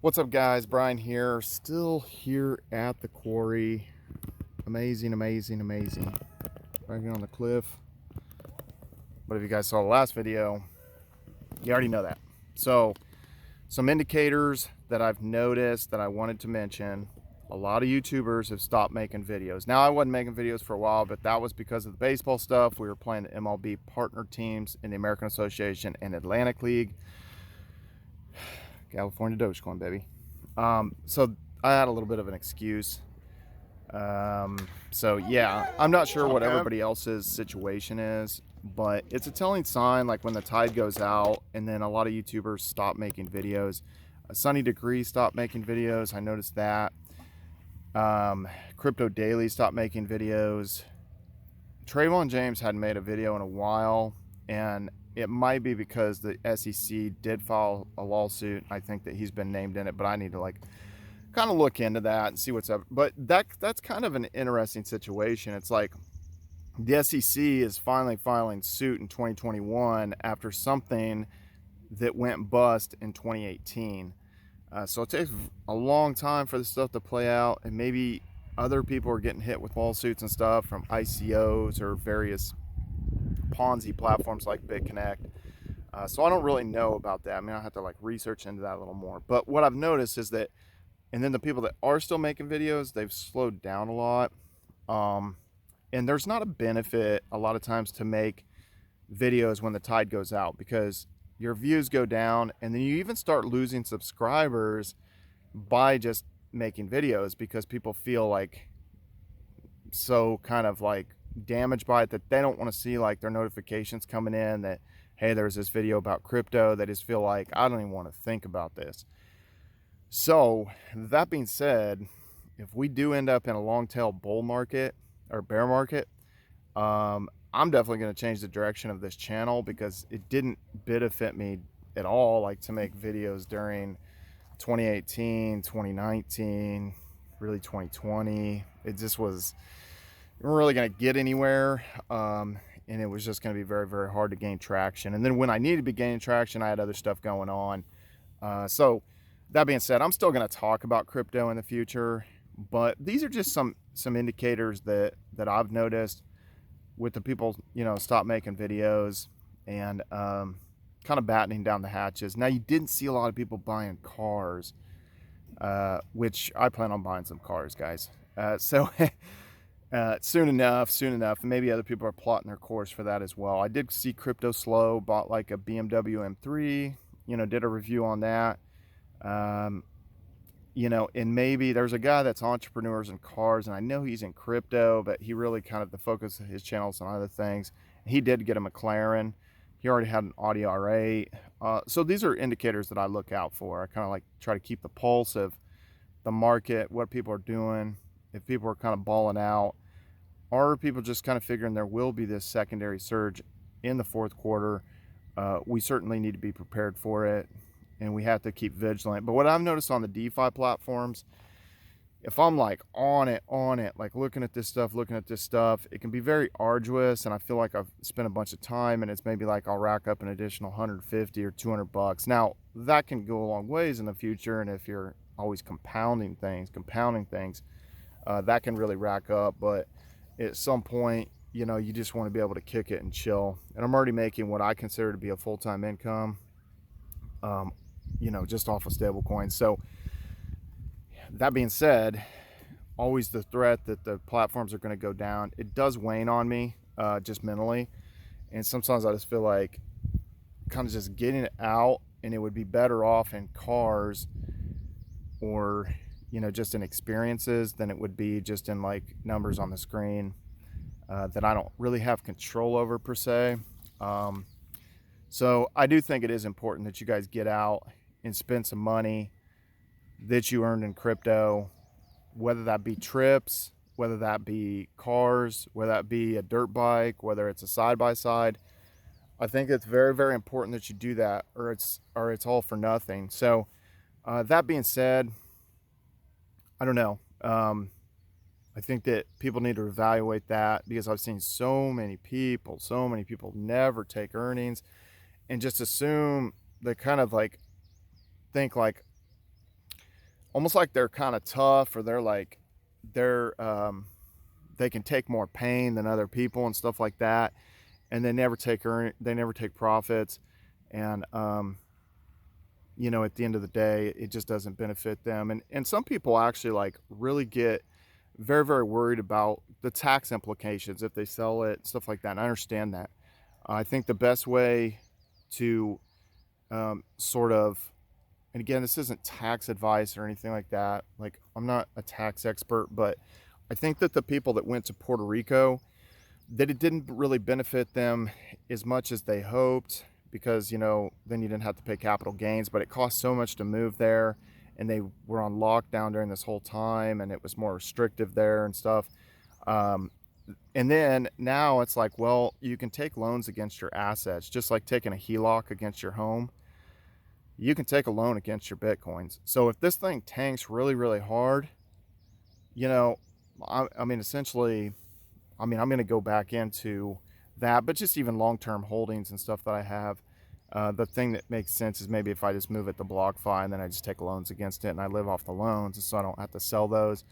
What's up, guys? Brian here, still here at the quarry. Amazing. Right here on the cliff. But if you guys saw the last video, you already know that. So, some indicators that I've noticed that I wanted to mention. A lot of YouTubers have stopped making videos. Now, I wasn't making videos for a while, but that was because of the baseball stuff. We were playing the MLB partner teams in the American Association and Atlantic League. California Dogecoin, baby. So I had a little bit of an excuse. So yeah, I'm not sure what everybody else's situation is, but it's a telling sign, like when the tide goes out and then a lot of YouTubers stop making videos. Sunny Degree stopped making videos. I noticed that. Crypto Daily stopped making videos. Trevon James hadn't made a video in a while, and it might be because the SEC did file a lawsuit. I think that he's been named in it, but I need to kind of look into that and see what's up. But that's kind of an interesting situation. It's like the SEC is finally filing suit in 2021 after something that went bust in 2018. So it takes a long time for this stuff to play out, and maybe other people are getting hit with lawsuits and stuff from ICOs or various Ponzi platforms like BitConnect. So I don't really know about that. I mean, I have to research into that a little more. But what I've noticed is that, and then the people that are still making videos, they've slowed down a lot. And there's not a benefit a lot of times to make videos when the tide goes out, because your views go down, and then you even start losing subscribers by just making videos, because people feel so kind of damaged by it that they don't want to see their notifications coming in that, hey, there's this video about crypto. They just feel like, I don't even want to think about this. So that being said, if we do end up in a long tail bull market or bear market, I'm definitely going to change the direction of this channel, because it didn't benefit me at all to make videos during 2018, 2019, really 2020. It just was really going to get anywhere, and it was just going to be very, very hard to gain traction. And then when I needed to be gaining traction, I had other stuff going on. So that being said, I'm still going to talk about crypto in the future, but these are just some indicators that I've noticed with the people, stop making videos and kind of battening down the hatches. Now, you didn't see a lot of people buying cars, which I plan on buying some cars, guys. So soon enough, and maybe other people are plotting their course for that as well. I did see crypto slow, bought a BMW M3, did a review on that. And maybe there's a guy that's entrepreneurs in cars, and I know he's in crypto, but he really kind of the focus of his channels on other things. He did get a McLaren. He already had an Audi R8. So these are indicators that I look out for. I kind of try to keep the pulse of the market, what people are doing, if people are kind of balling out, or people just kind of figuring there will be this secondary surge in the fourth quarter. We certainly need to be prepared for it, and we have to keep vigilant. But what I've noticed on the DeFi platforms, if I'm on it, looking at this stuff, it can be very arduous, and I feel like I've spent a bunch of time, and it's maybe I'll rack up an additional 150 or 200 bucks. Now, that can go a long ways in the future, and if you're always compounding things, that can really rack up. But at some point, you just want to be able to kick it and chill. And I'm already making what I consider to be a full-time income, just off of stable coins. So that being said, always the threat that the platforms are going to go down. It does wane on me, just mentally. And sometimes I just feel like kind of just getting it out, and it would be better off in cars or, just in experiences than it would be just in numbers on the screen that I don't really have control over per se. So I do think it is important that you guys get out and spend some money that you earned in crypto, whether that be trips, whether that be cars, whether that be a dirt bike, whether it's a side-by-side. I think it's very, very important that you do that, or it's all for nothing. So that being said, I don't know. I think that people need to evaluate that, because I've seen so many people never take earnings and just assume they kind of think almost like they're kind of tough, or they're they can take more pain than other people and stuff like that, and they never take profits, and at the end of the day, it just doesn't benefit them. And some people actually like really get very, very worried about the tax implications if they sell it, stuff like that. And I understand that. I think the best way to sort of, and again, this isn't tax advice or anything like that. Like, I'm not a tax expert, but I think that the people that went to Puerto Rico, that it didn't really benefit them as much as they hoped, because then you didn't have to pay capital gains, but it cost so much to move there, and they were on lockdown during this whole time, and it was more restrictive there and stuff. And then now it's like, well, you can take loans against your assets, just like taking a HELOC against your home. You can take a loan against your Bitcoins. So if this thing tanks really, really hard, I mean, essentially, I'm going to go back into that, but just even long-term holdings and stuff that I have. The thing that makes sense is maybe if I just move it to BlockFi and then I just take loans against it and I live off the loans, so I don't have to sell those.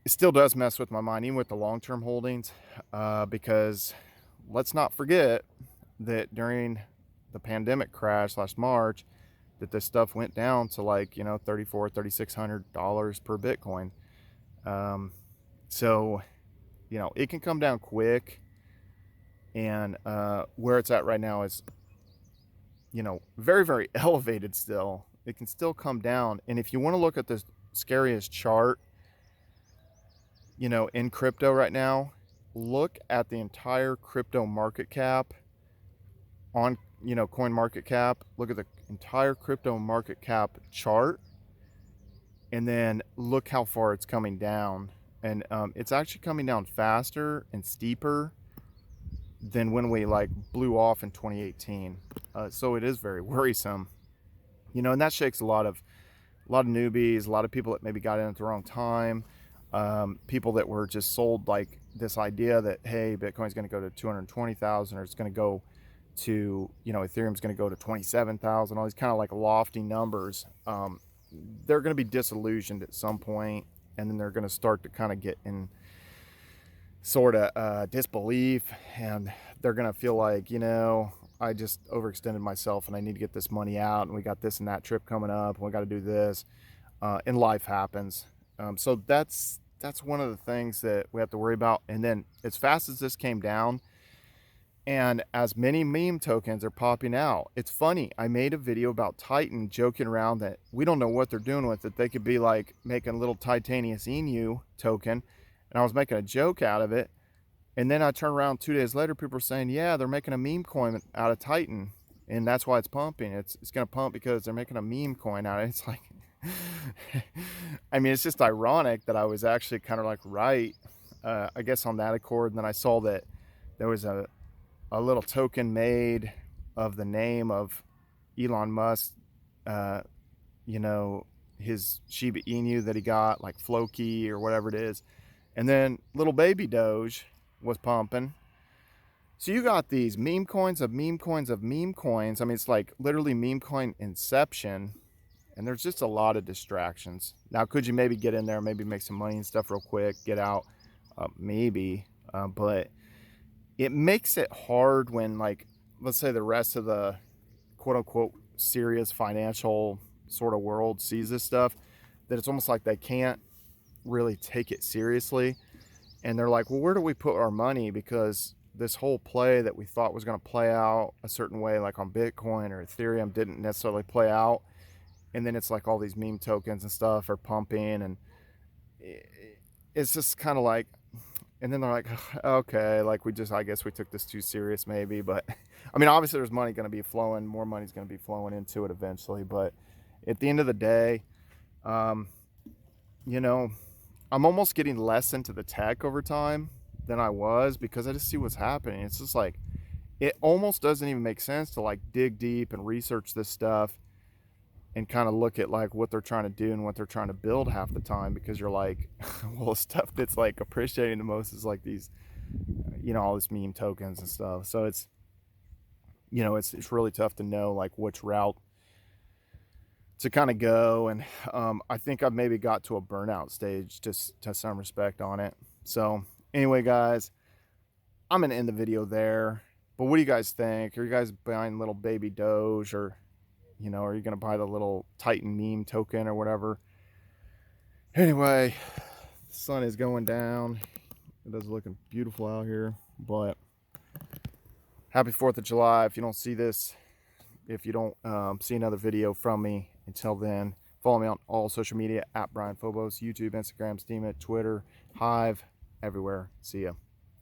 It still does mess with my mind, even with the long-term holdings, because let's not forget that during the pandemic crash last March, that this stuff went down to like, $3,400-$3,600 per Bitcoin. So it can come down quick, and where it's at right now is, very, very elevated still. It can still come down. And if you want to look at the scariest chart, in crypto right now, look at the entire crypto market cap on, coin market cap. Look at the entire crypto market cap chart, and then look how far it's coming down. And it's actually coming down faster and steeper than when we like blew off in 2018. So it is very worrisome, and that shakes a lot of newbies, a lot of people that maybe got in at the wrong time, people that were just sold like this idea that, hey, Bitcoin's going to go to 220,000, or it's going to go to, Ethereum's going to go to 27,000, all these kind of like lofty numbers. They're going to be disillusioned at some point, and then they're going to start to kind of get in sort of disbelief, and they're going to feel like, I just overextended myself and I need to get this money out, and we got this and that trip coming up, and we got to do this, and life happens. So that's one of the things that we have to worry about. And then as fast as this came down, and as many meme tokens are popping out, it's funny, I made a video about Titan, joking around that we don't know what they're doing with it. They could be like making a little Titanius Inu token, and I was making a joke out of it. And then I turn around 2 days later, people are saying, yeah, they're making a meme coin out of Titan, and that's why it's pumping. It's going to pump because they're making a meme coin out of it. It's like, I mean, it's just ironic that I was actually kind of like right, I guess, on that accord. And then I saw that there was a little token made of the name of Elon Musk, his Shiba Inu that he got, like Floki or whatever it is. And then little baby Doge was pumping. So you got these meme coins of meme coins of meme coins. I mean, it's like literally meme coin inception. And there's just a lot of distractions. Now, could you maybe get in there, maybe make some money and stuff real quick, get out? Maybe. But it makes it hard when, like, let's say the rest of the quote unquote serious financial sort of world sees this stuff, that it's almost like they can't really take it seriously. And they're like, well, where do we put our money? Because this whole play that we thought was going to play out a certain way, like on Bitcoin or Ethereum, didn't necessarily play out. And then it's like all these meme tokens and stuff are pumping, and it's just kind of like, and then they're like, okay, like I guess we took this too serious maybe. But I mean, obviously there's money going to be flowing, more money's going to be flowing into it eventually. But at the end of the day, I'm almost getting less into the tech over time than I was, because I just see what's happening. It's just like, it almost doesn't even make sense to like dig deep and research this stuff and kind of look at like what they're trying to do and what they're trying to build half the time, because you're like, well, the stuff that's like appreciating the most is like these, all these meme tokens and stuff. So it's, it's really tough to know like which route to kind of go. And I think I've maybe got to a burnout stage just to some respect on it. So anyway, guys, I'm going to end the video there. But what do you guys think? Are you guys buying little baby Doge, or, you know, are you going to buy the little Titan meme token or whatever? Anyway, the sun is going down. It is looking beautiful out here. But happy 4th of July. If you don't see this, if you don't see another video from me, until then, follow me on all social media at Brian Phobos, YouTube, Instagram, Steemit, Twitter, Hive, everywhere. See ya.